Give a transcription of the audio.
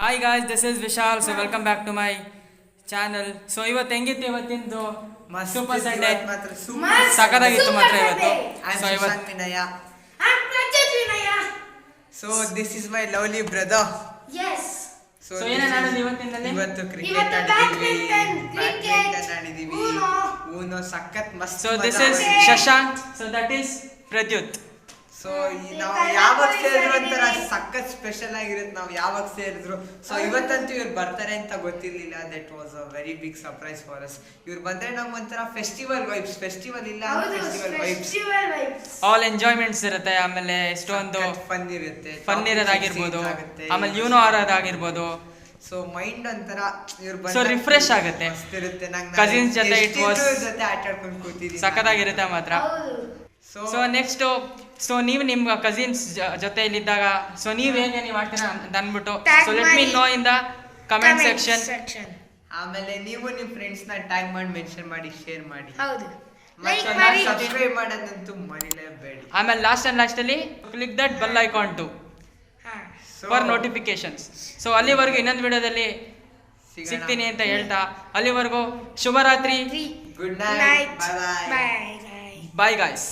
Hi guys, this is Vishal. So welcome back to my channel. So ಇವತ್ತು ಹೆಂಗಿತ್ತು ಇವತ್ತಿಂದು super Sunday? ಸಖತ್ತಾಗಿತ್ತು ಮಾತ್ರ ಇವತ್ತು. So ಇವತ್ತು Vinaya. So this is my lovely brother. Yes. So ಏನೇನು ಆಡೋದು ಇವತ್ತಿನಲ್ಲಿ? ಇವತ್ತು ಕ್ರಿಕೆಟ್ ಆಡಿದೀವಿ. ಊನೋ ಸಖತ್ ಮಸ್ತ್. So this is Shashank. So that is Pradyut. So ನಾವು ಯಾವಾಗ ಸೇರಿದ್ರು ಒಂಥರ ಸಖತ್ ಸ್ಪೆಷಲ್ ಆಗಿರುತ್ತೆ. ನಾವು ಯಾವಾಗ ಸೇರಿದ್ರು. ಸೊ ಇವತ್ತಂತೂ ಇವ್ರು ಬರ್ತಾರೆ ಅಂತ ಗೊತ್ತಿರ್ಲಿಲ್ಲ. That was a very big surprise for us. ಇವ್ರು ಬಂದ್ರೆ ನಮ್ಗೆ ಒಂಥರ ಫೆಸ್ಟಿವಲ್ ವೈಬ್ಸ್. ಫೆಸ್ಟಿವಲ್ ಇಲ್ಲ, ಫೆಸ್ಟಿವಲ್ ವೈಬ್ಸ್. ಆಲ್ ಎಂಜಾಯ್ಮೆಂಟ್ಸ್ ಇರುತ್ತೆ. ಆಮೇಲೆ ಎಷ್ಟೊಂದು ಫನ್ ಇರುತ್ತೆ. ಫನ್ ಇರೋದಾಗಿರ್ಬೋದು, ಆಮೇಲೆ ಯೂನೋ ಆಡೋದಾಗಿರ್ಬೋದು. ಸೊ ಮೈಂಡ್ ಒಂಥರ ಇವ್ರು ಸೊ ರಿಫ್ರೆಶ್ ಆಗುತ್ತೆ. ಇರುತ್ತೆ. ಕಸಿನ್ಸ್ ಜೊತೆ ಇಟ್ ವಾಸ್ ಜೊತೆ ಆಟ ಆಡ್ಕೊಂಡು ಕೂತಿದ್ದೀನಿ. ಸಖತ್ತಾಗಿರುತ್ತೆ ಮಾತ್ರ. ಸೊ ನೆಕ್ಸ್ಟ್, ಸೊ ನೀವು ನಿಮ್ಮ ಕಸಿನ್ಸ್ ಜೊತೆಯಲ್ಲಿದ್ದಾಗ ಸೊ ನೀವು ಹೇಗೆ ನೀವು ಆಡ್ತೀರಾ ಅಂತ ಅಂದ್ಬಿಟ್ಟು so let me know in the comment section. ಆಮೇಲೆ ನೀವು ನಿಮ್ಮ ಫ್ರೆಂಡ್ಸ್ ನ ಟ್ಯಾಗ್ ಮಾಡಿ ಮೆನ್ಷನ್ ಮಾಡಿ, ಶೇರ್ ಮಾಡಿ. ಹೌದು. ಸಬ್ಸ್ಕ್ರೈಬ್ ಮಾಡೋದಂತೂ ಮರಿಲೇಬೇಡಿ. ಆಮೇಲೆ ಲಾಸ್ಟ್ ಅಲ್ಲಿ click that bell icon to for notifications. So ಅಲ್ಲಿವರೆಗೂ ಇನ್ನೊಂದು ವಿಡಿಯೋದಲ್ಲಿ ಸಿಗ್ತೀನಿ ಅಂತ ಹೇಳ್ತಾ ಅಲ್ಲಿವರೆಗೂ ಶುಭರಾತ್ರಿ. Good night. Bye. Bye guys.